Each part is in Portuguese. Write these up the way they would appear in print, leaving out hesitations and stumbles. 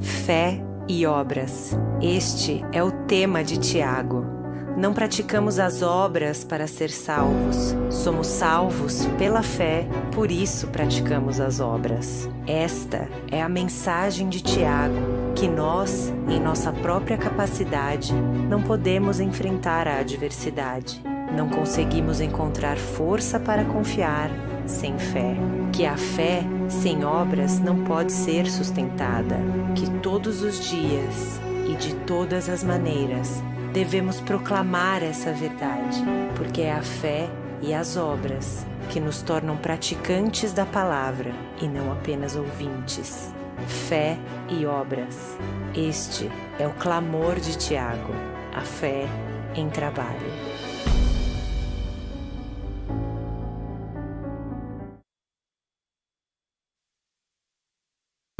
Fé e obras. Este é o tema de Tiago. Não praticamos as obras para ser salvos. Somos salvos pela fé, por isso praticamos as obras. Esta é a mensagem de Tiago, que nós, em nossa própria capacidade, não podemos enfrentar a adversidade. Não conseguimos encontrar força para confiar sem fé. Que a fé sem obras não pode ser sustentada. Que todos os dias e de todas as maneiras devemos proclamar essa verdade, porque é a fé e as obras que nos tornam praticantes da palavra e não apenas ouvintes. Fé e obras. Este é o clamor de Tiago, a fé em trabalho.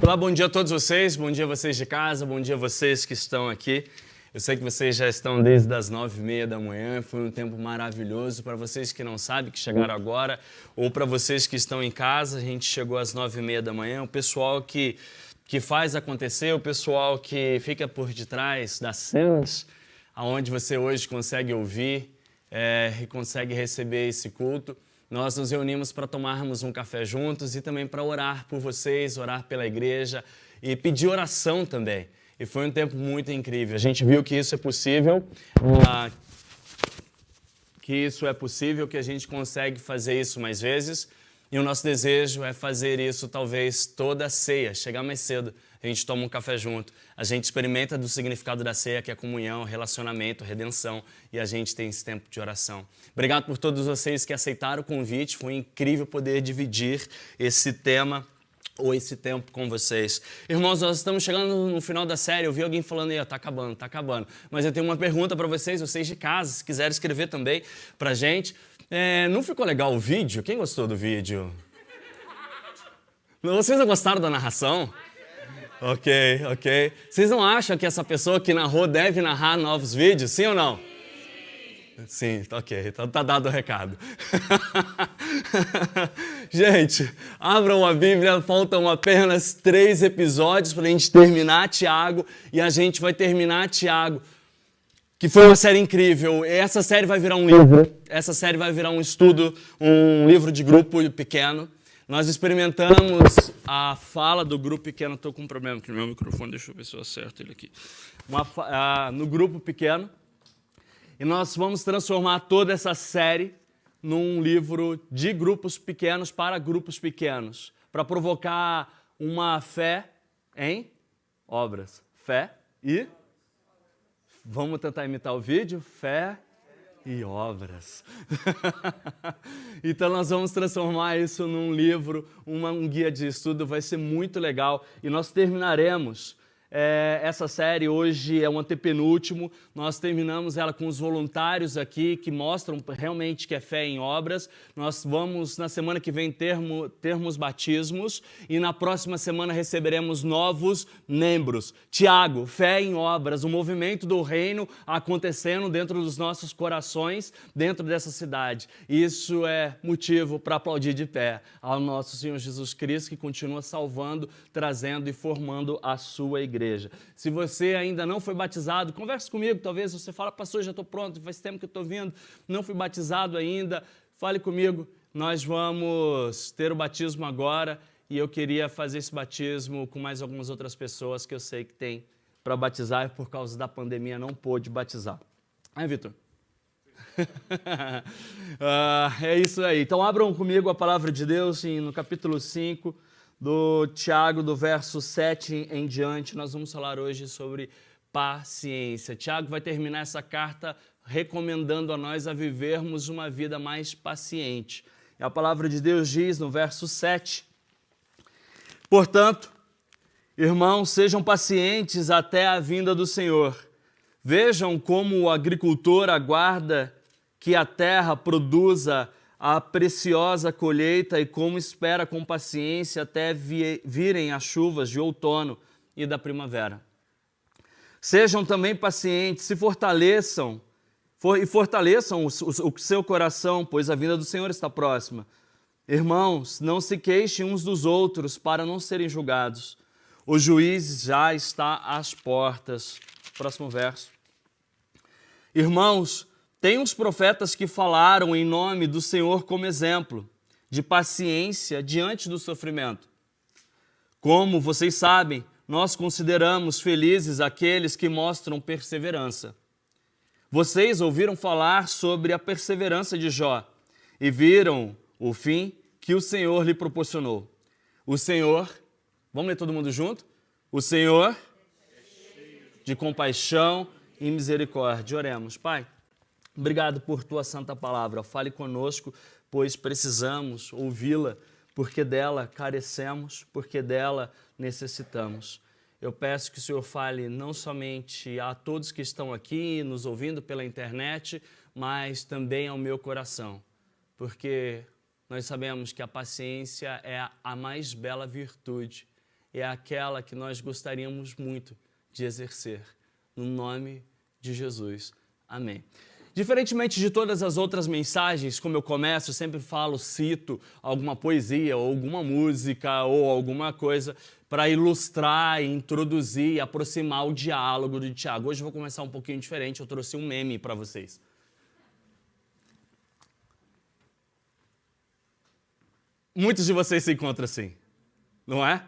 Olá, bom dia a todos vocês, bom dia a vocês de casa, bom dia a vocês que estão aqui. Eu sei que vocês já estão desde as 9h30 da manhã, foi um tempo maravilhoso. Para vocês que não sabem, que chegaram agora, ou para vocês que estão em casa, a gente chegou às 9h30 da manhã. O pessoal que faz acontecer, o pessoal que fica por detrás das cenas, aonde você hoje consegue ouvir e consegue receber esse culto. Nós nos reunimos para tomarmos um café juntos e também para orar por vocês, orar pela igreja e pedir oração também. E foi um tempo muito incrível. A gente viu que isso é possível, que a gente consegue fazer isso mais vezes. E o nosso desejo é fazer isso talvez toda a ceia, chegar mais cedo. A gente toma um café junto, a gente experimenta do significado da ceia, que é comunhão, relacionamento, redenção, e a gente tem esse tempo de oração. Obrigado por todos vocês que aceitaram o convite, foi incrível poder dividir esse tema ou esse tempo com vocês. Irmãos, nós estamos chegando no final da série, eu vi alguém falando aí, tá acabando. Mas eu tenho uma pergunta para vocês de casa, se quiserem escrever também pra gente. Não ficou legal o vídeo? Quem gostou do vídeo? Vocês não gostaram da narração? Ok. Vocês não acham que essa pessoa que narrou deve narrar novos vídeos, sim ou não? Sim, ok, então tá dado o recado. Gente, abram a Bíblia, faltam apenas 3 episódios para a gente terminar Tiago, e a gente vai terminar Tiago, que foi uma série incrível. Essa série vai virar um livro, essa série vai virar um estudo, um livro de grupo pequeno. Nós experimentamos a fala do grupo pequeno. Estou com um problema aqui no meu microfone, deixa eu ver se eu acerto ele aqui. No grupo pequeno. E nós vamos transformar toda essa série num livro de grupos pequenos para grupos pequenos, para provocar uma fé em obras. Fé e... Vamos tentar imitar o vídeo? Fé e obras. Então nós vamos transformar isso num livro, um guia de estudo, vai ser muito legal. E nós terminaremos essa série, hoje é um antepenúltimo, nós terminamos ela com os voluntários aqui, que mostram realmente que é fé em obras. Nós vamos, na semana que vem, termos batismos, e na próxima semana receberemos novos membros. Tiago, fé em obras, o movimento do reino acontecendo dentro dos nossos corações, dentro dessa cidade. Isso é motivo para aplaudir de pé ao nosso Senhor Jesus Cristo, que continua salvando, trazendo e formando a sua igreja. Se você ainda não foi batizado, converse comigo, talvez você fale, pastor, já estou pronto, faz tempo que eu estou vindo, não fui batizado ainda, fale comigo, nós vamos ter o batismo agora, e eu queria fazer esse batismo com mais algumas outras pessoas que eu sei que tem para batizar, e por causa da pandemia não pôde batizar. Vitor? É isso aí. Então abram comigo a palavra de Deus no capítulo 5, do Tiago, do verso 7 em diante. Nós vamos falar hoje sobre paciência. Tiago vai terminar essa carta recomendando a nós a vivermos uma vida mais paciente. E a palavra de Deus diz no verso 7: Portanto, irmãos, sejam pacientes até a vinda do Senhor. Vejam como o agricultor aguarda que a terra produza a preciosa colheita e como espera com paciência até virem as chuvas de outono e da primavera. Sejam também pacientes, fortaleçam o seu coração, pois a vinda do Senhor está próxima. Irmãos, não se queixem uns dos outros para não serem julgados. O juiz já está às portas. Próximo verso. Irmãos, tem uns profetas que falaram em nome do Senhor como exemplo de paciência diante do sofrimento. Como vocês sabem, nós consideramos felizes aqueles que mostram perseverança. Vocês ouviram falar sobre a perseverança de Jó e viram o fim que o Senhor lhe proporcionou. O Senhor, vamos ler todo mundo junto? O Senhor, de compaixão e misericórdia. Oremos. Pai, obrigado por tua santa palavra. Fale conosco, pois precisamos ouvi-la, porque dela carecemos, porque dela necessitamos. Eu peço que o Senhor fale não somente a todos que estão aqui nos ouvindo pela internet, mas também ao meu coração, porque nós sabemos que a paciência é a mais bela virtude, é aquela que nós gostaríamos muito de exercer. No nome de Jesus. Amém. Diferentemente de todas as outras mensagens, como eu começo, eu sempre falo, cito alguma poesia, ou alguma música, ou alguma coisa para ilustrar, introduzir, aproximar o diálogo do Tiago. Hoje eu vou começar um pouquinho diferente, eu trouxe um meme para vocês. Muitos de vocês se encontram assim, não é?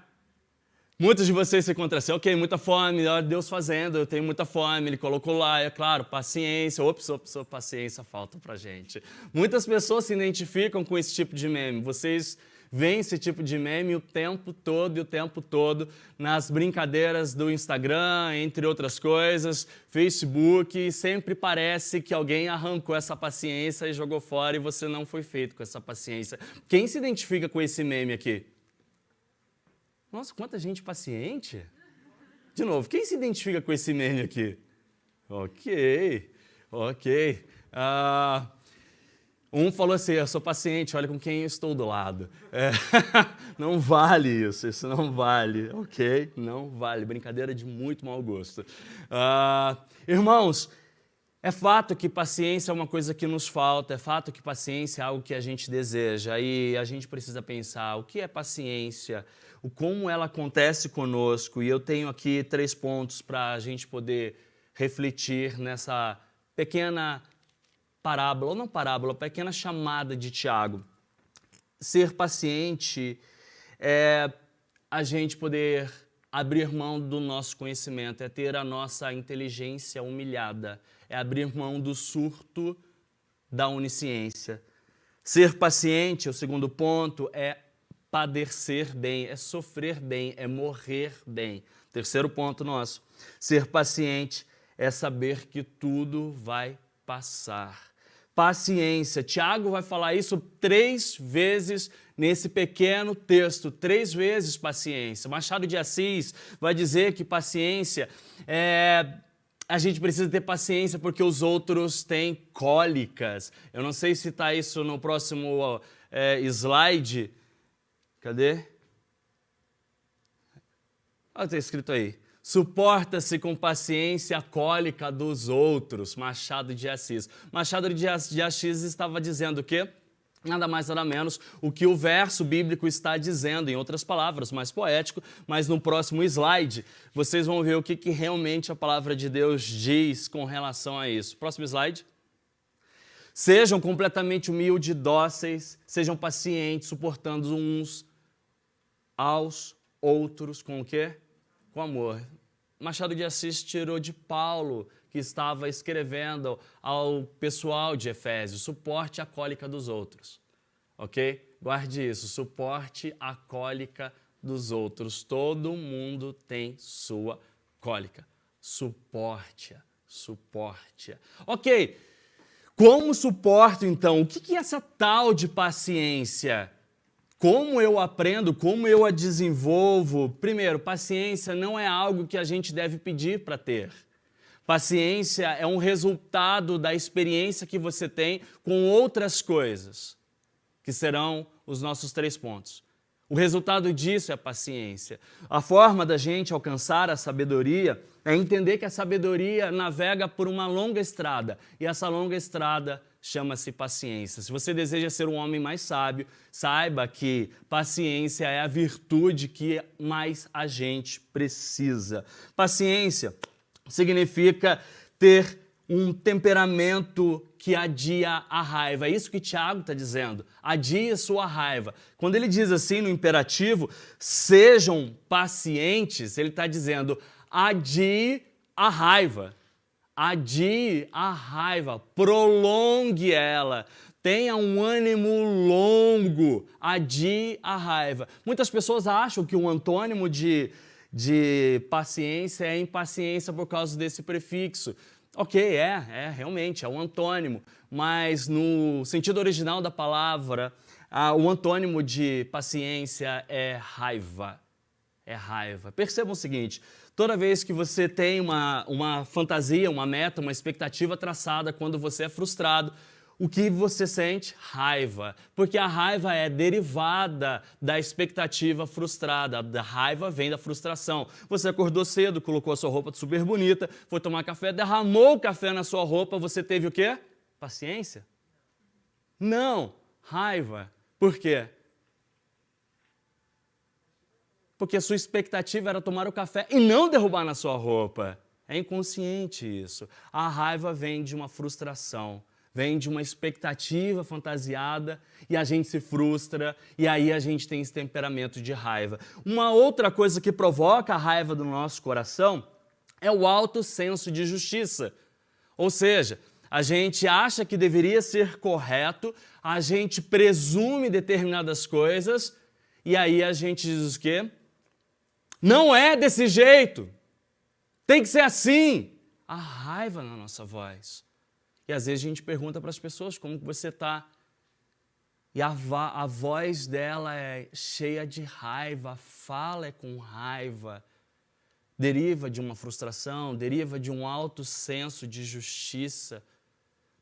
Muitos de vocês se encontram assim, ok, muita fome, olha Deus fazendo, eu tenho muita fome, Ele colocou lá, é claro, paciência, paciência falta pra gente. Muitas pessoas se identificam com esse tipo de meme, vocês veem esse tipo de meme o tempo todo, nas brincadeiras do Instagram, entre outras coisas, Facebook, sempre parece que alguém arrancou essa paciência e jogou fora e você não foi feito com essa paciência. Quem se identifica com esse meme aqui? Nossa, quanta gente paciente. De novo, quem se identifica com esse meme aqui? Ok. Um falou assim, eu sou paciente, olha com quem eu estou do lado. Não vale isso não vale. Ok, não vale. Brincadeira de muito mau gosto. Irmãos, é fato que paciência é uma coisa que nos falta, é fato que paciência é algo que a gente deseja e a gente precisa pensar o que é paciência, como ela acontece conosco. E eu tenho aqui 3 pontos para a gente poder refletir nessa pequena parábola, ou não parábola, pequena chamada de Tiago. Ser paciente é a gente poder abrir mão do nosso conhecimento, é ter a nossa inteligência humilhada, é abrir mão do surto da onisciência. Ser paciente, o segundo ponto, é padecer bem, é sofrer bem, é morrer bem. Terceiro ponto nosso, ser paciente é saber que tudo vai passar. Paciência, Tiago vai falar isso 3 vezes nesse pequeno texto, 3 vezes paciência. Machado de Assis vai dizer que paciência a gente precisa ter paciência porque os outros têm cólicas. Eu não sei se está isso no próximo slide. Cadê? Olha, está escrito aí. Suporta-se com paciência a cólica dos outros. Machado de Assis. Machado de Assis estava dizendo o quê? Nada mais, nada menos, o que o verso bíblico está dizendo, em outras palavras, mais poético, mas no próximo slide vocês vão ver o que realmente a palavra de Deus diz com relação a isso. Próximo slide. Sejam completamente humildes, dóceis, sejam pacientes, suportando uns aos outros com o quê? Com amor. Machado de Assis tirou de Paulo, que estava escrevendo ao pessoal de Efésios, suporte a cólica dos outros, ok? Guarde isso, suporte a cólica dos outros. Todo mundo tem sua cólica, suporte-a. Ok, como suporto então? O que é essa tal de paciência? Como eu aprendo, como eu a desenvolvo? Primeiro, paciência não é algo que a gente deve pedir para ter. Paciência é um resultado da experiência que você tem com outras coisas, que serão os nossos 3 pontos. O resultado disso é a paciência. A forma da gente alcançar a sabedoria é entender que a sabedoria navega por uma longa estrada, e essa longa estrada chama-se paciência. Se você deseja ser um homem mais sábio, saiba que paciência é a virtude que mais a gente precisa. Paciência significa ter um temperamento que adia a raiva. É isso que Tiago está dizendo. Adie sua raiva. Quando ele diz assim no imperativo, sejam pacientes, ele está dizendo, adie a raiva. Adie a raiva. Prolongue ela. Tenha um ânimo longo. Adie a raiva. Muitas pessoas acham que um antônimo de paciência é impaciência por causa desse prefixo. Ok, realmente, é um antônimo, mas no sentido original da palavra, o antônimo de paciência é raiva. É raiva. Percebam o seguinte, toda vez que você tem uma fantasia, uma meta, uma expectativa traçada, quando você é frustrado, o que você sente? Raiva. Porque a raiva é derivada da expectativa frustrada. A raiva vem da frustração. Você acordou cedo, colocou a sua roupa super bonita, foi tomar café, derramou o café na sua roupa, você teve o quê? Paciência? Não, raiva. Por quê? Porque a sua expectativa era tomar o café e não derrubar na sua roupa. É inconsciente isso. A raiva vem de uma frustração. Vem de uma expectativa fantasiada e a gente se frustra e aí a gente tem esse temperamento de raiva. Uma outra coisa que provoca a raiva do nosso coração é o alto senso de justiça. Ou seja, a gente acha que deveria ser correto, a gente presume determinadas coisas e aí a gente diz o quê? Não é desse jeito, tem que ser assim. A raiva na nossa voz. E às vezes a gente pergunta para as pessoas como que você está. E a voz dela é cheia de raiva, a fala é com raiva. Deriva de uma frustração, deriva de um alto senso de justiça.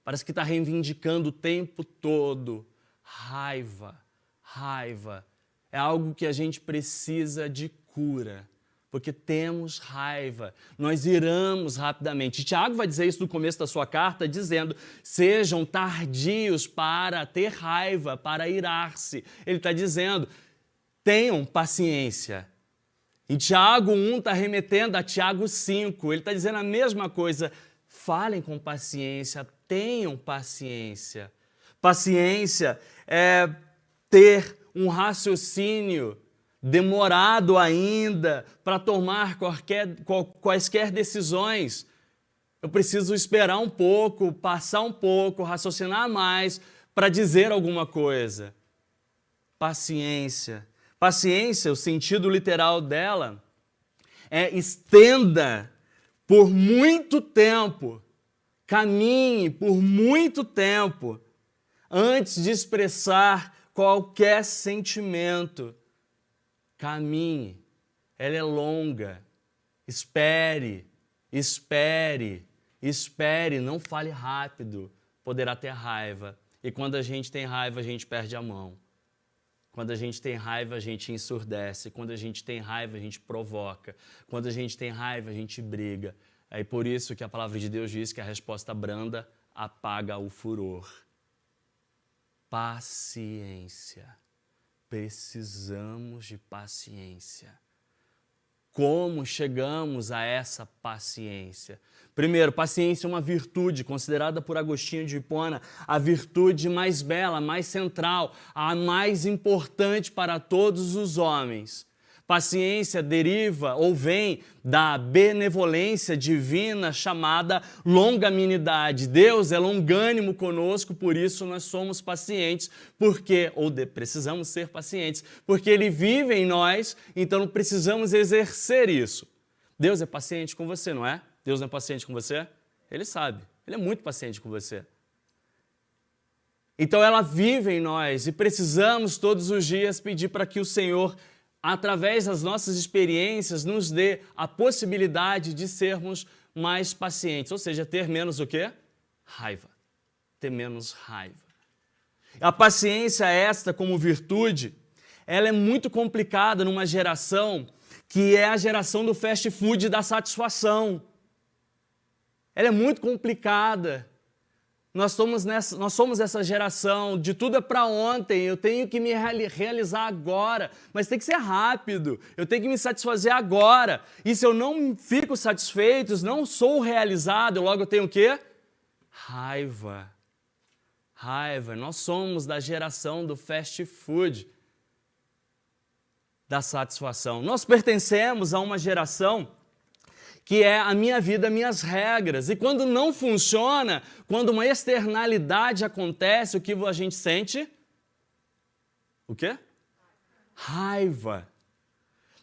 Parece que está reivindicando o tempo todo. Raiva, raiva. É algo que a gente precisa de cura. Porque temos raiva, nós iramos rapidamente. Tiago vai dizer isso no começo da sua carta, dizendo, sejam tardios para ter raiva, para irar-se. Ele está dizendo, tenham paciência. E Tiago 1 está remetendo a Tiago 5, ele está dizendo a mesma coisa, falem com paciência, tenham paciência. Paciência é ter um raciocínio demorado ainda para tomar quaisquer decisões. Eu preciso esperar um pouco, passar um pouco, raciocinar mais para dizer alguma coisa. Paciência. Paciência, o sentido literal dela, é estenda por muito tempo, caminhe por muito tempo antes de expressar qualquer sentimento. Caminhe, ela é longa, espere, não fale rápido, poderá ter raiva. E quando a gente tem raiva, a gente perde a mão. Quando a gente tem raiva, a gente ensurdece. Quando a gente tem raiva, a gente provoca. Quando a gente tem raiva, a gente briga. É por isso que a palavra de Deus diz que a resposta branda apaga o furor. Paciência. Precisamos de paciência. Como chegamos a essa paciência? Primeiro, paciência é uma virtude considerada por Agostinho de Hipona a virtude mais bela, mais central, a mais importante para todos os homens. Paciência deriva ou vem da benevolência divina chamada longanimidade. Deus é longânimo conosco, por isso nós somos pacientes, precisamos ser pacientes, porque Ele vive em nós, então precisamos exercer isso. Deus é paciente com você, não é? Deus não é paciente com você? Ele sabe, Ele é muito paciente com você. Então ela vive em nós e precisamos todos os dias pedir para que o Senhor, através das nossas experiências, nos dê a possibilidade de sermos mais pacientes. Ou seja, ter menos o quê? Raiva. Ter menos raiva. A paciência esta, como virtude, ela é muito complicada numa geração que é a geração do fast food e da satisfação. Ela é muito complicada. Nós somos essa geração de tudo é para ontem, eu tenho que me realizar agora, mas tem que ser rápido, eu tenho que me satisfazer agora. E se eu não fico satisfeito, não sou realizado, logo eu tenho o quê? Raiva. Raiva. Nós somos da geração do fast food, da satisfação. Nós pertencemos a uma geração que é a minha vida, minhas regras. E quando não funciona, quando uma externalidade acontece, o que a gente sente? O quê? Raiva.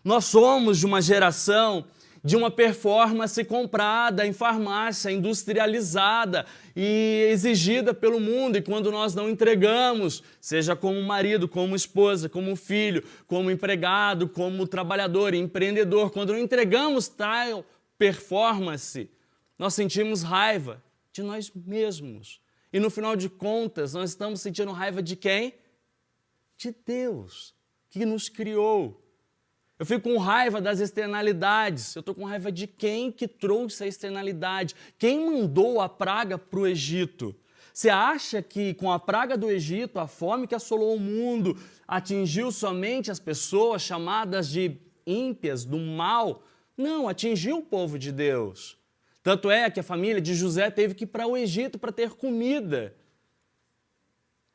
Nós somos de uma geração de uma performance comprada em farmácia, industrializada e exigida pelo mundo. E quando nós não entregamos, seja como marido, como esposa, como filho, como empregado, como trabalhador, empreendedor, quando não entregamos tal performance, nós sentimos raiva de nós mesmos. E no final de contas, nós estamos sentindo raiva de quem? De Deus, que nos criou. Eu fico com raiva das externalidades. Eu estou com raiva de quem que trouxe a externalidade. Quem mandou a praga para o Egito? Você acha que com a praga do Egito, a fome que assolou o mundo, atingiu somente as pessoas chamadas de ímpias, do mal? Não, atingiu o povo de Deus. Tanto é que a família de José teve que ir para o Egito para ter comida.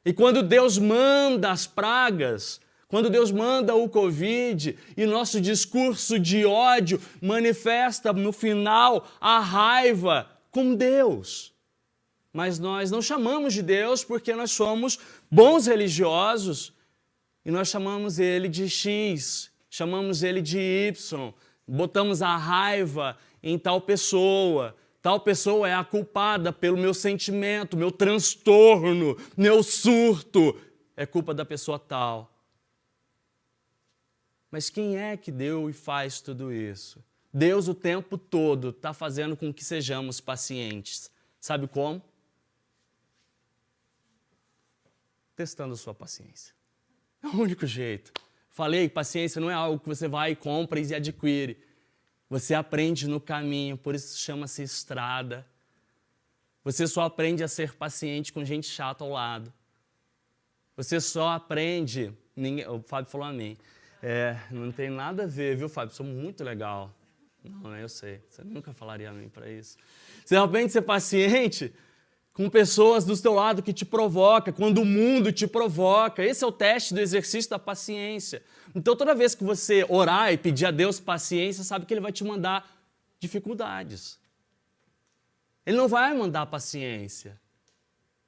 E quando Deus manda as pragas, quando Deus manda o Covid e nosso discurso de ódio manifesta no final a raiva com Deus. Mas nós não chamamos de Deus porque nós somos bons religiosos e nós chamamos ele de X, chamamos ele de Y, botamos a raiva em tal pessoa é a culpada pelo meu sentimento, meu transtorno, meu surto, é culpa da pessoa tal. Mas quem é que deu e faz tudo isso? Deus o tempo todo está fazendo com que sejamos pacientes. Sabe como? Testando a sua paciência. É o único jeito. Falei, paciência não é algo que você vai e compra e adquire. Você aprende no caminho, por isso chama-se estrada. Você só aprende a ser paciente com gente chata ao lado. Você só aprende... O Fábio falou amém. Não tem nada a ver, viu, Fábio? Sou muito legal. Não, eu sei. Você nunca falaria amém para isso. Você aprende a ser paciente com pessoas do seu lado que te provocam, quando o mundo te provoca. Esse é o teste do exercício da paciência. Então, toda vez que você orar e pedir a Deus paciência, sabe que Ele vai te mandar dificuldades. Ele não vai mandar paciência,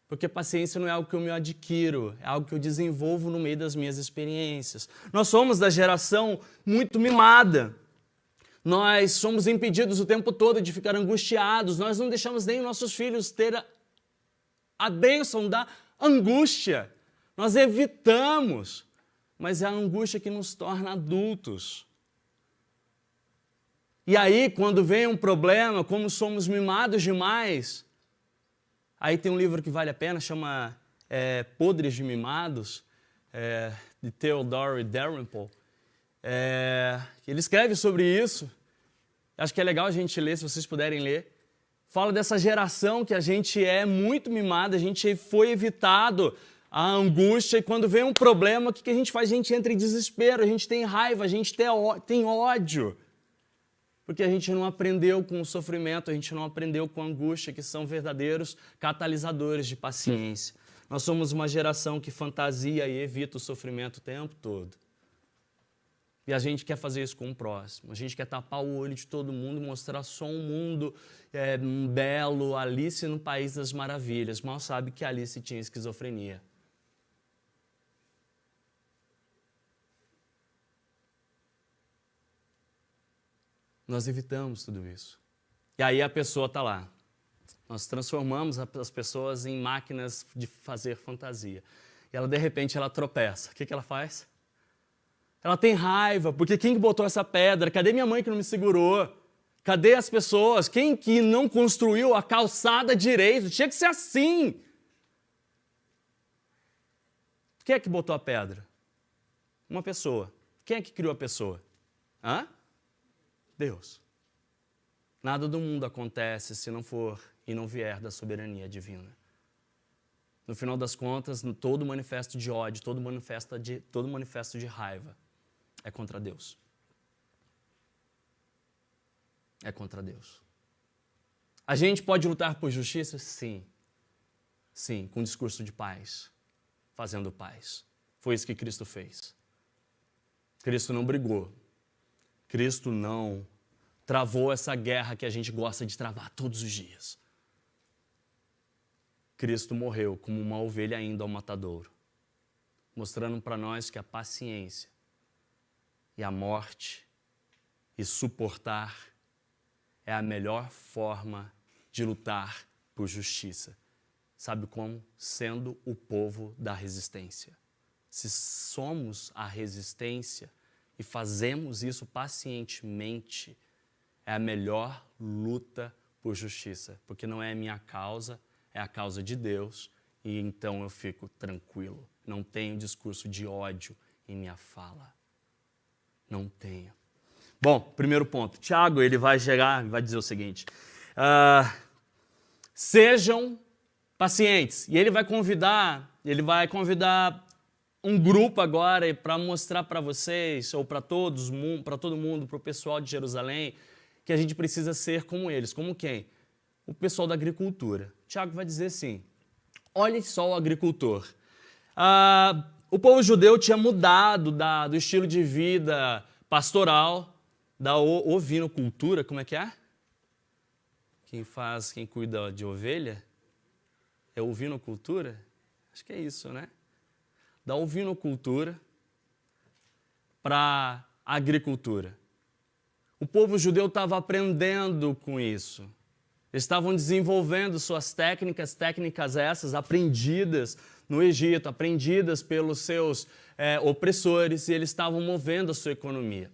porque paciência não é algo que eu me adquiro, é algo que eu desenvolvo no meio das minhas experiências. Nós somos da geração muito mimada. Nós somos impedidos o tempo todo de ficar angustiados. Nós não deixamos nem nossos filhos ter a bênção da angústia. Nós evitamos, mas é a angústia que nos torna adultos. E aí, quando vem um problema, como somos mimados demais, aí tem um livro que vale a pena, chama Podres de Mimados, de Theodore Dalrymple. Ele escreve sobre isso. Acho que é legal a gente ler, se vocês puderem ler. Fala dessa geração que a gente é muito mimada, a gente foi evitado a angústia, e quando vem um problema, o que a gente faz? A gente entra em desespero, a gente tem raiva, a gente tem ódio. Porque a gente não aprendeu com o sofrimento, a gente não aprendeu com a angústia, que são verdadeiros catalisadores de paciência. Nós somos uma geração que fantasia e evita o sofrimento o tempo todo. E a gente quer fazer isso com o próximo. A gente quer tapar o olho de todo mundo, mostrar só um mundo belo, Alice no País das Maravilhas. Mal sabe que Alice tinha esquizofrenia. Nós evitamos tudo isso. E aí a pessoa está lá. Nós transformamos as pessoas em máquinas de fazer fantasia. E ela, de repente, ela tropeça. O que ela faz? Ela tem raiva, porque quem que botou essa pedra? Cadê minha mãe que não me segurou? Cadê as pessoas? Quem que não construiu a calçada direito? Tinha que ser assim. Quem é que botou a pedra? Uma pessoa. Quem é que criou a pessoa? Deus. Nada do mundo acontece se não for e não vier da soberania divina. No final das contas, todo manifesto de ódio, todo manifesto de raiva é contra Deus. É contra Deus. A gente pode lutar por justiça? Sim. Sim, com discurso de paz, fazendo paz. Foi isso que Cristo fez. Cristo não brigou. Cristo não travou essa guerra que a gente gosta de travar todos os dias. Cristo morreu como uma ovelha indo ao matadouro, mostrando para nós que a paciência e a morte e suportar é a melhor forma de lutar por justiça. Sabe como? Sendo o povo da resistência. Se somos a resistência e fazemos isso pacientemente, é a melhor luta por justiça, porque não é a minha causa, é a causa de Deus, e então eu fico tranquilo. Não tenho discurso de ódio em minha fala. Não tenho. Bom, primeiro ponto. Tiago, ele vai chegar e vai dizer o seguinte. Sejam pacientes. E ele vai convidar um grupo agora para mostrar para vocês, ou para todo mundo, para o pessoal de Jerusalém, que a gente precisa ser como eles. Como quem? O pessoal da agricultura. Tiago vai dizer assim, olhe só o agricultor. O povo judeu tinha mudado do estilo de vida pastoral, da ovinocultura, como é que é? Quem cuida de ovelha? É ovinocultura? Acho que é isso, né? Da ovinocultura para a agricultura. O povo judeu estava aprendendo com isso. Eles estavam desenvolvendo suas técnicas essas aprendidas no Egito, aprendidas pelos seus opressores, e eles estavam movendo a sua economia.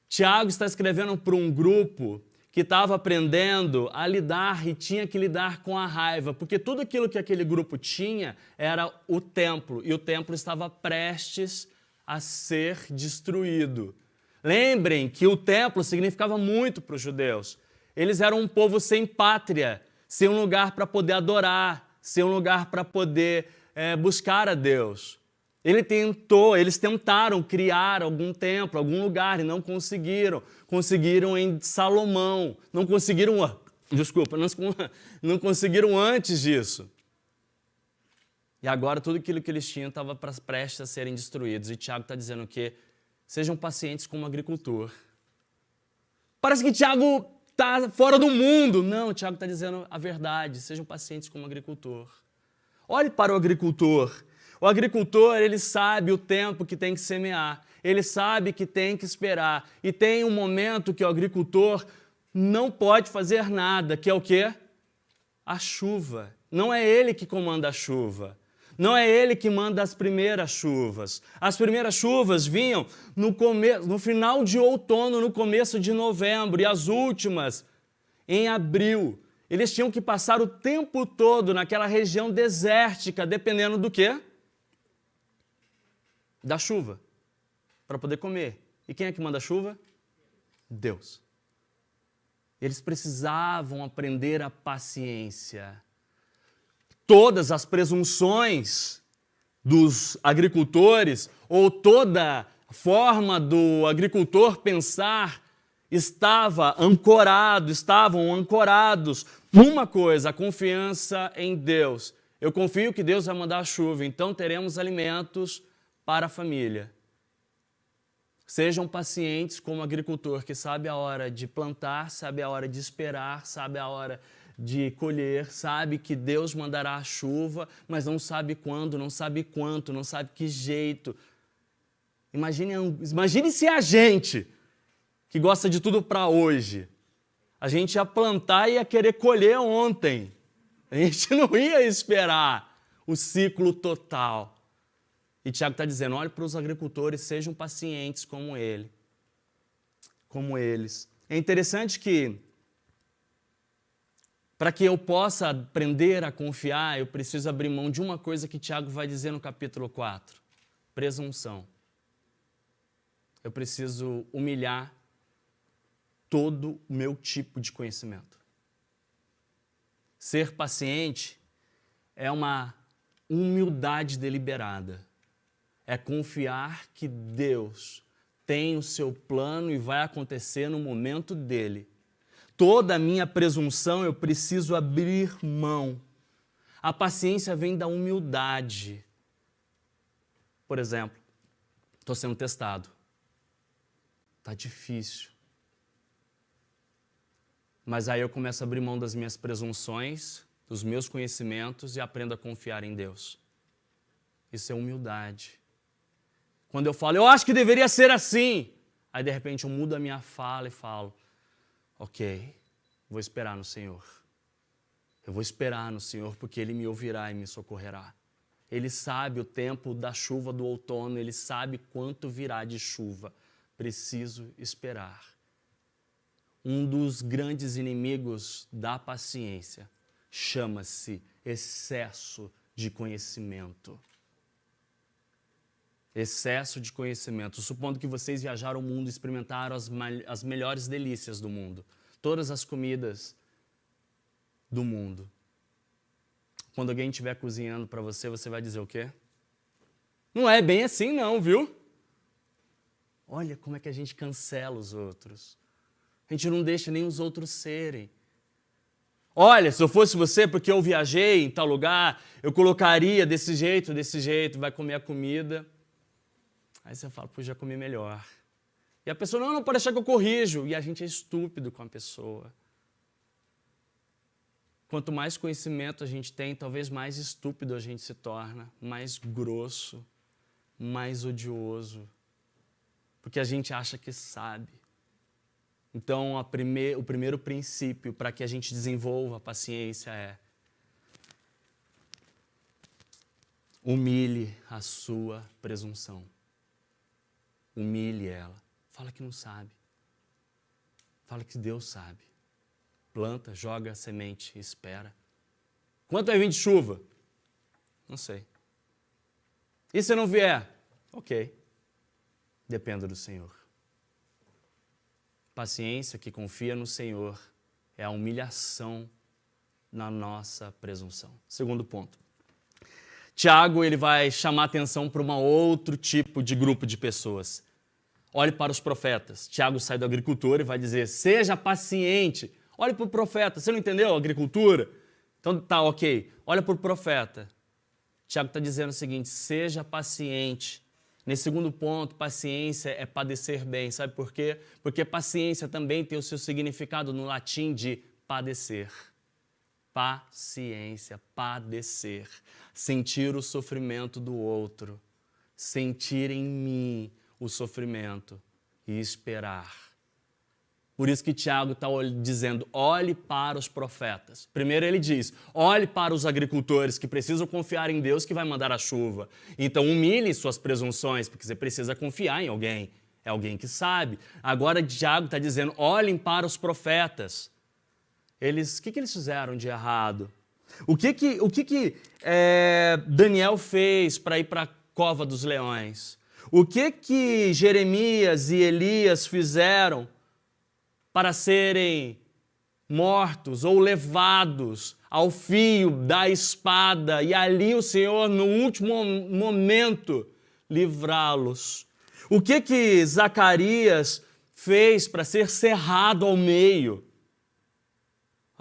Tiago está escrevendo para um grupo que estava aprendendo a lidar e tinha que lidar com a raiva, porque tudo aquilo que aquele grupo tinha era o templo, e o templo estava prestes a ser destruído. Lembrem que o templo significava muito para os judeus. Eles eram um povo sem pátria, sem um lugar para poder adorar, sem um lugar para poder buscar a Deus. Eles tentaram criar algum templo, algum lugar, e não conseguiram. Conseguiram em Salomão. Não conseguiram antes disso. E agora tudo aquilo que eles tinham estava prestes a serem destruídos. E Tiago está dizendo que sejam pacientes como agricultor. Parece que Tiago está fora do mundo. Não, Tiago está dizendo a verdade. Sejam pacientes como agricultor. Olhe para o agricultor. O agricultor, ele sabe o tempo que tem que semear. Ele sabe que tem que esperar. E tem um momento que o agricultor não pode fazer nada, que é o quê? A chuva. Não é ele que comanda a chuva. Não é ele que manda as primeiras chuvas. As primeiras chuvas vinham no final de outono, no começo de novembro, e as últimas em abril. Eles tinham que passar o tempo todo naquela região desértica, dependendo do quê? Da chuva, para poder comer. E quem é que manda a chuva? Deus. Eles precisavam aprender a paciência. Todas as presunções dos agricultores, ou toda forma do agricultor pensar, estavam ancorados numa coisa, a confiança em Deus. Eu confio que Deus vai mandar a chuva, então teremos alimentos para a família. Sejam pacientes como o agricultor, que sabe a hora de plantar, sabe a hora de esperar, sabe a hora de colher, sabe que Deus mandará a chuva, mas não sabe quando, não sabe quanto, não sabe que jeito. Imagine se a gente, que gosta de tudo para hoje, a gente ia plantar e ia querer colher ontem. A gente não ia esperar o ciclo total. E Tiago está dizendo, olhe para os agricultores, sejam pacientes como eles. É interessante que, para que eu possa aprender a confiar, eu preciso abrir mão de uma coisa que Tiago vai dizer no capítulo 4, presunção. Eu preciso humilhar todo o meu tipo de conhecimento. Ser paciente é uma humildade deliberada. É confiar que Deus tem o seu plano e vai acontecer no momento dele. Toda a minha presunção eu preciso abrir mão. A paciência vem da humildade. Por exemplo, estou sendo testado. Está difícil. Mas aí eu começo a abrir mão das minhas presunções, dos meus conhecimentos e aprendo a confiar em Deus. Isso é humildade. Quando eu falo, eu acho que deveria ser assim. Aí de repente eu mudo a minha fala e falo, ok, vou esperar no Senhor. Eu vou esperar no Senhor porque Ele me ouvirá e me socorrerá. Ele sabe o tempo da chuva do outono, Ele sabe quanto virá de chuva. Preciso esperar. Um dos grandes inimigos da paciência chama-se excesso de conhecimento. Excesso de conhecimento. Supondo que vocês viajaram o mundo e experimentaram as melhores delícias do mundo. Todas as comidas do mundo. Quando alguém estiver cozinhando para você, você vai dizer o quê? Não é bem assim não, viu? Olha como é que a gente cancela os outros. A gente não deixa nem os outros serem. Olha, se eu fosse você, porque eu viajei em tal lugar, eu colocaria desse jeito, vai comer a comida. Aí você fala, já comi melhor. E a pessoa, não pode achar que eu corrijo. E a gente é estúpido com a pessoa. Quanto mais conhecimento a gente tem, talvez mais estúpido a gente se torna, mais grosso, mais odioso. Porque a gente acha que sabe. Então, o primeiro princípio para que a gente desenvolva a paciência é humilhe a sua presunção. Humilhe ela. Fala que não sabe. Fala que Deus sabe. Planta, joga a semente e espera. Quanto vai vir de chuva? Não sei. E se não vier? Ok. Dependa do Senhor. Paciência que confia no Senhor é a humilhação na nossa presunção. Segundo ponto. Tiago, ele vai chamar atenção para um outro tipo de grupo de pessoas. Olhe para os profetas. Tiago sai do agricultor e vai dizer, seja paciente. Olhe para o profeta. Você não entendeu a agricultura? Então tá, ok. Olha para o profeta. Tiago está dizendo o seguinte, seja paciente. Nesse segundo ponto, paciência é padecer bem. Sabe por quê? Porque paciência também tem o seu significado no latim de padecer. Paciência, padecer. Sentir o sofrimento do outro. Sentir em mim o sofrimento e esperar. Por isso que Tiago está dizendo, olhe para os profetas. Primeiro ele diz, olhe para os agricultores que precisam confiar em Deus que vai mandar a chuva. Então humilhe suas presunções, porque você precisa confiar em alguém. É alguém que sabe. Agora Tiago está dizendo, olhem para os profetas. O que eles fizeram de errado? O que Daniel fez para ir para a cova dos leões? O que Jeremias e Elias fizeram para serem mortos ou levados ao fio da espada e ali o Senhor, no último momento, livrá-los? O que Zacarias fez para ser cerrado ao meio?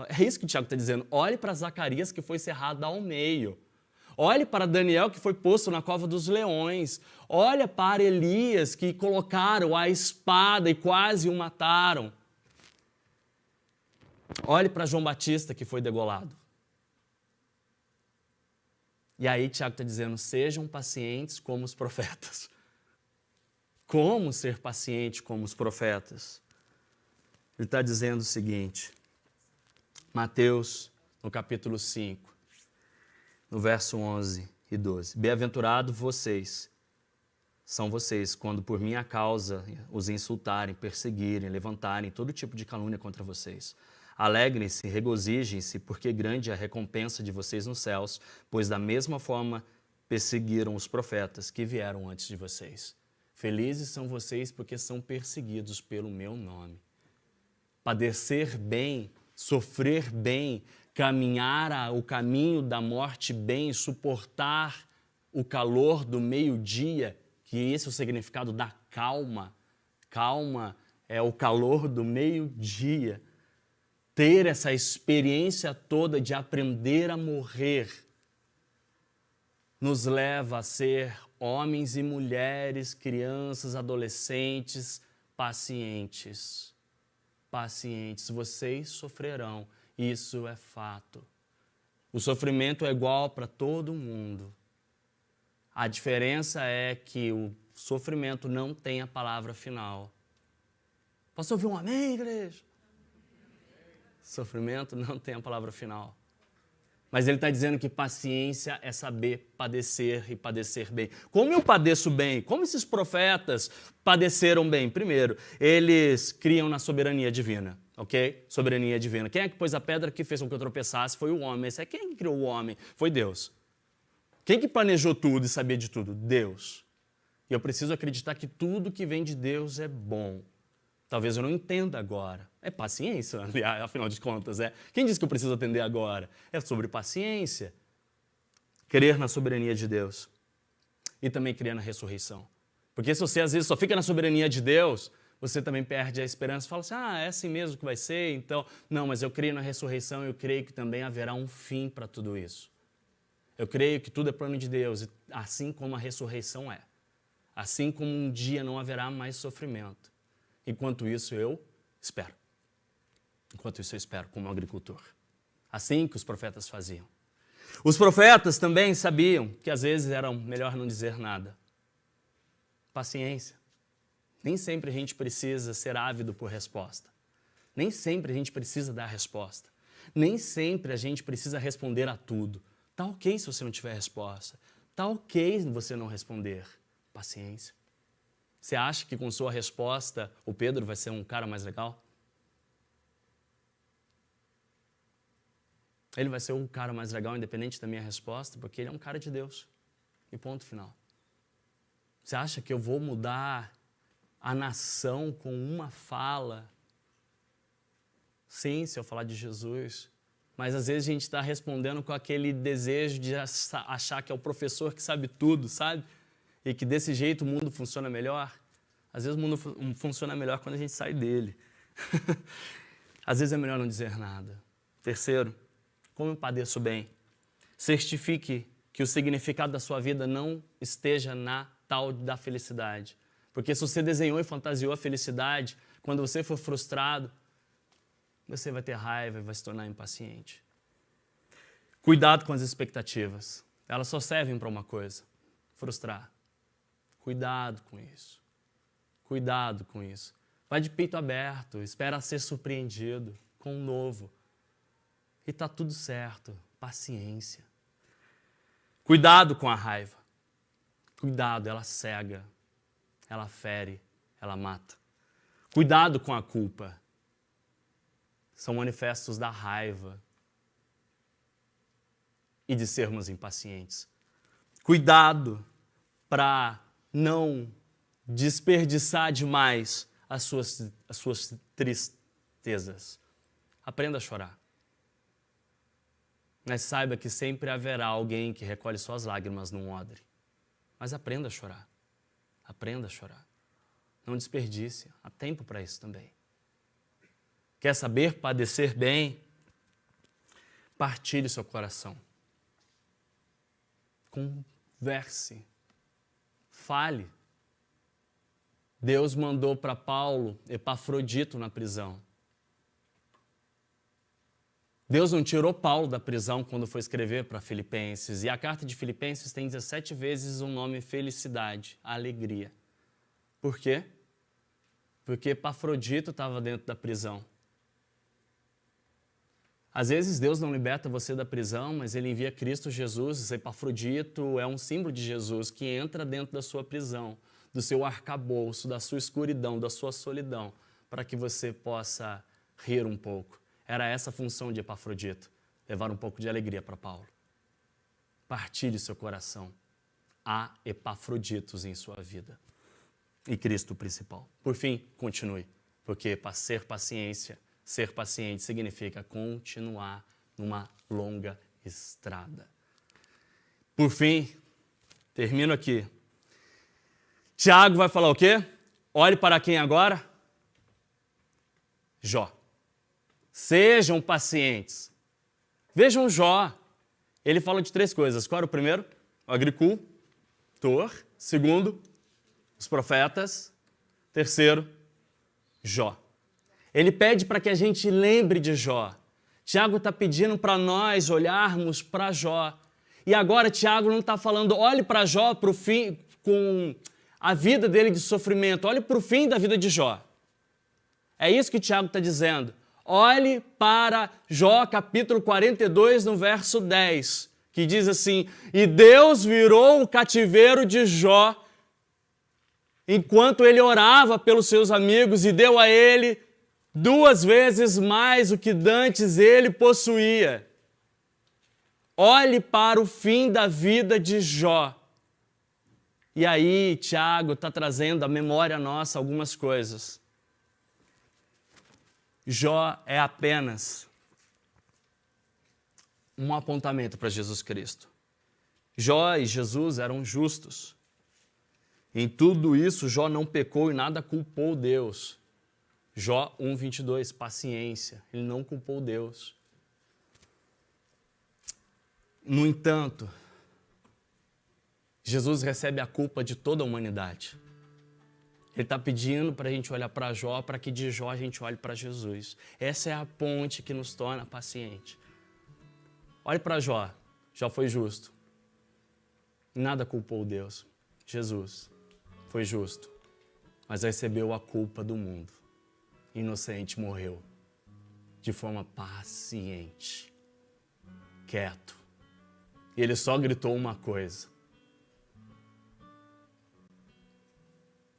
É isso que o Tiago está dizendo. Olhe para Zacarias que foi cerrado ao meio. Olhe para Daniel que foi posto na cova dos leões. Olha para Elias que colocaram a espada e quase o mataram. Olhe para João Batista que foi degolado. E aí Tiago está dizendo, sejam pacientes como os profetas. Como ser paciente como os profetas? Ele está dizendo o seguinte, Mateus, no capítulo 5, no verso 11 e 12. Bem-aventurado são vocês, quando por minha causa os insultarem, perseguirem, levantarem todo tipo de calúnia contra vocês. Alegrem-se, regozijem-se, porque grande é a recompensa de vocês nos céus, pois da mesma forma perseguiram os profetas que vieram antes de vocês. Felizes são vocês porque são perseguidos pelo meu nome. Padecer bem, sofrer bem, caminhar o caminho da morte bem, suportar o calor do meio-dia, que esse é o significado da calma. Calma é o calor do meio-dia. Ter essa experiência toda de aprender a morrer nos leva a ser homens e mulheres, crianças, adolescentes, pacientes. Pacientes, vocês sofrerão, isso é fato. O sofrimento é igual para todo mundo. A diferença é que o sofrimento não tem a palavra final. Posso ouvir um amém, igreja? Sofrimento não tem a palavra final. Mas ele está dizendo que paciência é saber padecer e padecer bem. Como eu padeço bem? Como esses profetas padeceram bem? Primeiro, eles criam na soberania divina, ok? Soberania divina. Quem é que pôs a pedra que fez com que eu tropeçasse? Foi o homem. Quem é que criou o homem? Foi Deus. Quem que planejou tudo e sabia de tudo? Deus. E eu preciso acreditar que tudo que vem de Deus é bom. Talvez eu não entenda agora. É paciência, afinal de contas. Quem disse que eu preciso atender agora? É sobre paciência. Crer na soberania de Deus. E também crer na ressurreição. Porque se você às vezes só fica na soberania de Deus, você também perde a esperança. Fala assim, é assim mesmo que vai ser, então... Não, mas eu creio na ressurreição e eu creio que também haverá um fim para tudo isso. Eu creio que tudo é plano de Deus, assim como a ressurreição é. Assim como um dia não haverá mais sofrimento. Enquanto isso, eu espero. Enquanto isso, eu espero como agricultor. Assim que os profetas faziam. Os profetas também sabiam que às vezes era melhor não dizer nada. Paciência. Nem sempre a gente precisa ser ávido por resposta. Nem sempre a gente precisa dar resposta. Nem sempre a gente precisa responder a tudo. Tá ok se você não tiver resposta. Tá ok você não responder. Paciência. Você acha que com sua resposta o Pedro vai ser um cara mais legal? Ele vai ser um cara mais legal independente da minha resposta, porque ele é um cara de Deus. E ponto final. Você acha que eu vou mudar a nação com uma fala? Sim, se eu falar de Jesus. Mas às vezes a gente está respondendo com aquele desejo de achar que é o professor que sabe tudo, sabe? E que desse jeito o mundo funciona melhor. Às vezes o mundo funciona melhor quando a gente sai dele. Às vezes é melhor não dizer nada. Terceiro, como eu padeço bem? Certifique que o significado da sua vida não esteja na tal da felicidade. Porque se você desenhou e fantasiou a felicidade, quando você for frustrado, você vai ter raiva e vai se tornar impaciente. Cuidado com as expectativas. Elas só servem para uma coisa: frustrar. Cuidado com isso. Cuidado com isso. Vai de peito aberto, espera ser surpreendido com um novo. E está tudo certo. Paciência. Cuidado com a raiva. Cuidado, ela cega, ela fere, ela mata. Cuidado com a culpa. São manifestos da raiva e de sermos impacientes. Cuidado para não desperdiçar demais as suas tristezas. Aprenda a chorar. Mas saiba que sempre haverá alguém que recolhe suas lágrimas num odre. Mas aprenda a chorar. Aprenda a chorar. Não desperdice. Há tempo para isso também. Quer saber padecer bem? Partilhe seu coração. Converse. Fale. Deus mandou para Paulo Epafrodito na prisão. Deus não tirou Paulo da prisão quando foi escrever para Filipenses. E a carta de Filipenses tem 17 vezes o nome felicidade, alegria. Por quê? Porque Epafrodito estava dentro da prisão. Às vezes Deus não liberta você da prisão, mas Ele envia Cristo Jesus. Esse Epafrodito é um símbolo de Jesus que entra dentro da sua prisão, do seu arcabouço, da sua escuridão, da sua solidão, para que você possa rir um pouco. Era essa a função de Epafrodito, levar um pouco de alegria para Paulo. Partilhe seu coração. Há Epafroditos em sua vida. E Cristo o principal. Por fim, continue, porque ser paciente significa continuar numa longa estrada. Por fim, termino aqui. Tiago vai falar o quê? Olhe para quem agora? Jó. Sejam pacientes. Vejam Jó. Ele fala de 3 coisas. Qual era o primeiro? O agricultor. Segundo, os profetas. Terceiro, Jó. Ele pede para que a gente lembre de Jó. Tiago está pedindo para nós olharmos para Jó. E agora Tiago não está falando, olhe para Jó para o fim, com a vida dele de sofrimento. Olhe para o fim da vida de Jó. É isso que Tiago está dizendo. Olhe para Jó, capítulo 42, no verso 10, que diz assim, e Deus virou o cativeiro de Jó enquanto ele orava pelos seus amigos e deu a ele 2 vezes mais o que dantes ele possuía. Olhe para o fim da vida de Jó. E aí, Tiago está trazendo à memória nossa algumas coisas. Jó é apenas um apontamento para Jesus Cristo. Jó e Jesus eram justos. Em tudo isso, Jó não pecou e nada culpou Deus. Jó 1:22, paciência. Ele não culpou Deus. No entanto, Jesus recebe a culpa de toda a humanidade. Ele está pedindo para a gente olhar para Jó, para que de Jó a gente olhe para Jesus. Essa é a ponte que nos torna paciente. Olhe para Jó. Jó foi justo. Nada culpou Deus. Jesus foi justo, mas recebeu a culpa do mundo. Inocente morreu de forma paciente, quieto. E ele só gritou uma coisa.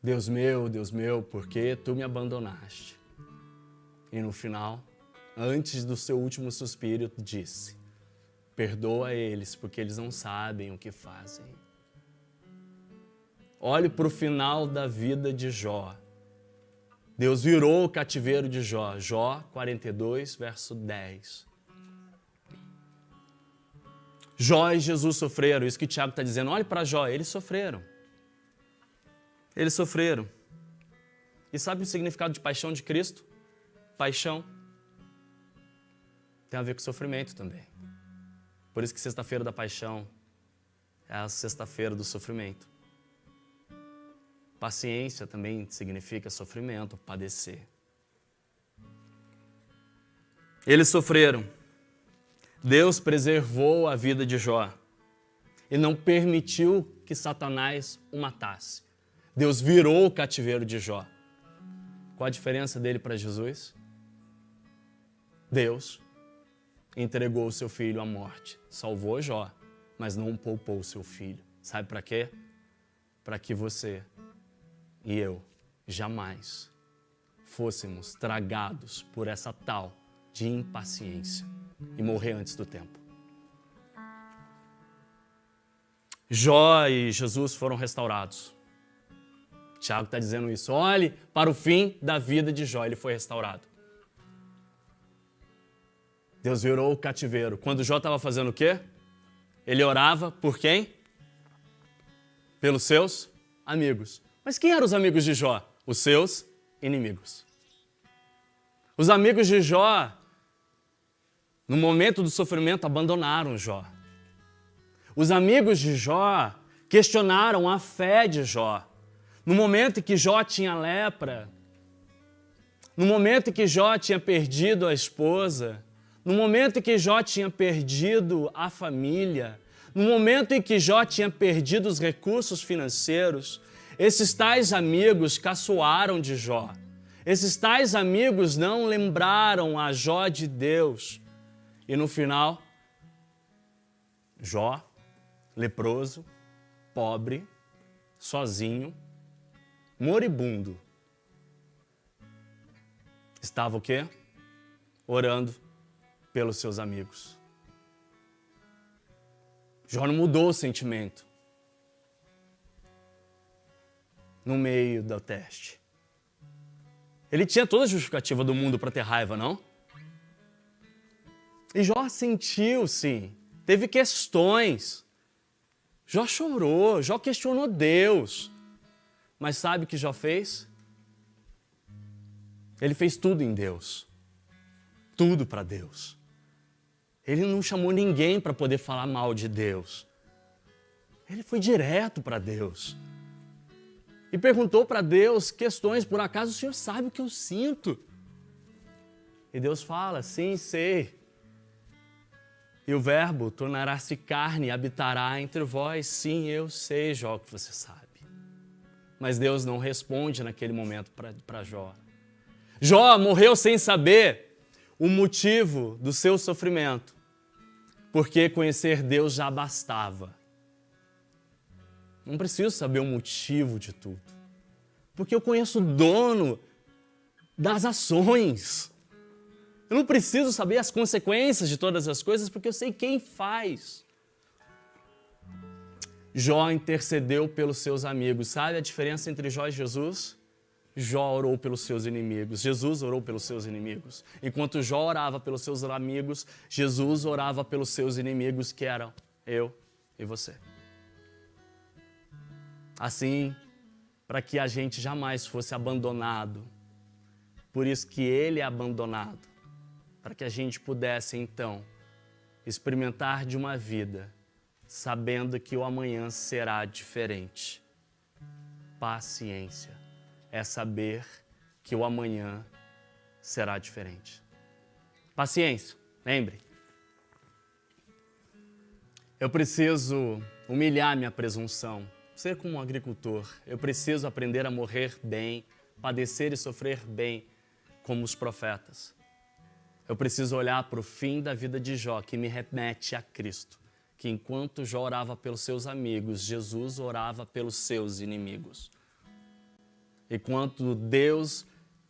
Deus meu, por que tu me abandonaste? E no final, antes do seu último suspiro, disse, perdoa eles, porque eles não sabem o que fazem. Olhe para o final da vida de Jó. Deus virou o cativeiro de Jó. Jó 42, verso 10. Jó e Jesus sofreram, isso que Tiago está dizendo. Olhe para Jó, eles sofreram. Eles sofreram. E sabe o significado de paixão de Cristo? Paixão tem a ver com sofrimento também. Por isso que sexta-feira da paixão é a sexta-feira do sofrimento. Paciência também significa sofrimento, padecer. Eles sofreram. Deus preservou a vida de Jó e não permitiu que Satanás o matasse. Deus virou o cativeiro de Jó. Qual a diferença dele para Jesus? Deus entregou o seu filho à morte. Salvou Jó, mas não poupou o seu filho. Sabe para quê? Para que você e eu jamais fôssemos tragados por essa tal de impaciência e morrer antes do tempo. Jó e Jesus foram restaurados. Tiago está dizendo isso. Olhe para o fim da vida de Jó, ele foi restaurado. Deus virou o cativeiro. Quando Jó estava fazendo o quê? Ele orava por quem? Pelos seus amigos. Mas quem eram os amigos de Jó? Os seus inimigos. Os amigos de Jó, no momento do sofrimento, abandonaram Jó. Os amigos de Jó questionaram a fé de Jó. No momento em que Jó tinha lepra, no momento em que Jó tinha perdido a esposa, no momento em que Jó tinha perdido a família, no momento em que Jó tinha perdido os recursos financeiros, esses tais amigos caçoaram de Jó. Esses tais amigos não lembraram a Jó de Deus. E no final, Jó, leproso, pobre, sozinho, moribundo, estava o quê? Orando pelos seus amigos. Jó não mudou o sentimento no meio do teste. Ele tinha toda a justificativa do mundo para ter raiva, não? E Jó sentiu, sim. Teve questões. Jó chorou, Jó questionou Deus. Mas sabe o que Jó fez? Ele fez tudo em Deus. Tudo para Deus. Ele não chamou ninguém para poder falar mal de Deus. Ele foi direto para Deus. E perguntou para Deus questões, por acaso o Senhor sabe o que eu sinto? E Deus fala, sim, sei. E o verbo tornará-se carne e habitará entre vós. Sim, eu sei, Jó, que você sabe. Mas Deus não responde naquele momento para Jó. Jó morreu sem saber o motivo do seu sofrimento, porque conhecer Deus já bastava. Não preciso saber o motivo de tudo, porque eu conheço o dono das ações. Eu não preciso saber as consequências de todas as coisas, porque eu sei quem faz. Jó intercedeu pelos seus amigos. Sabe a diferença entre Jó e Jesus? Jó orou pelos seus inimigos. Jesus orou pelos seus inimigos. Enquanto Jó orava pelos seus amigos, Jesus orava pelos seus inimigos, que eram eu e você. Assim, para que a gente jamais fosse abandonado. Por isso que Ele é abandonado. Para que a gente pudesse, então, experimentar de uma vida, sabendo que o amanhã será diferente. Paciência é saber que o amanhã será diferente. Paciência, lembre. Eu preciso humilhar minha presunção, ser como um agricultor. Eu preciso aprender a morrer bem, padecer e sofrer bem, como os profetas. Eu preciso olhar para o fim da vida de Jó, que me remete a Cristo. Que enquanto Jó orava pelos seus amigos, Jesus orava pelos seus inimigos. E quando Deus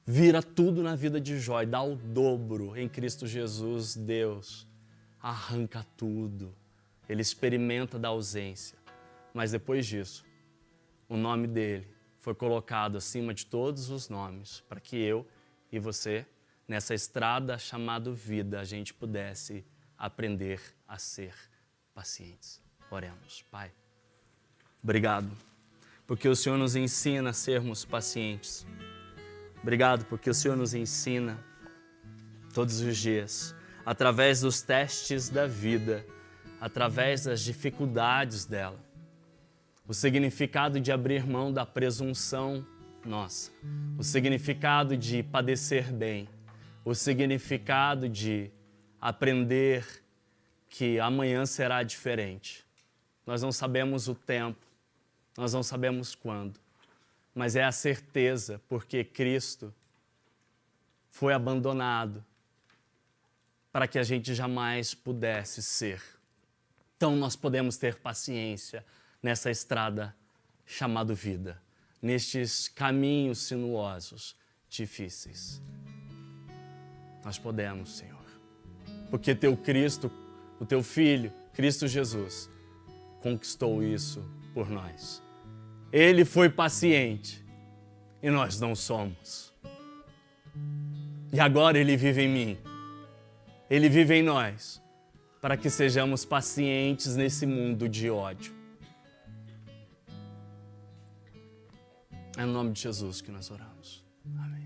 vira tudo na vida de Jó e dá o dobro em Cristo Jesus, Deus arranca tudo. Ele experimenta da ausência. Mas depois disso, o nome dele foi colocado acima de todos os nomes, para que eu e você, nessa estrada chamada vida, a gente pudesse aprender a ser pacientes. Oremos. Pai, obrigado, porque o Senhor nos ensina a sermos pacientes. Obrigado, porque o Senhor nos ensina todos os dias, através dos testes da vida, através das dificuldades dela, o significado de abrir mão da presunção nossa, o significado de padecer bem, o significado de aprender que amanhã será diferente. Nós não sabemos o tempo, nós não sabemos quando, mas é a certeza, porque Cristo foi abandonado para que a gente jamais pudesse ser. Então nós podemos ter paciência nessa estrada chamada vida, nestes caminhos sinuosos, difíceis. Nós podemos, Senhor, porque Teu Cristo, o Teu Filho, Cristo Jesus, conquistou isso por nós. Ele foi paciente e nós não somos. E agora Ele vive em mim, Ele vive em nós, para que sejamos pacientes nesse mundo de ódio. É no nome de Jesus que nós oramos. Amém.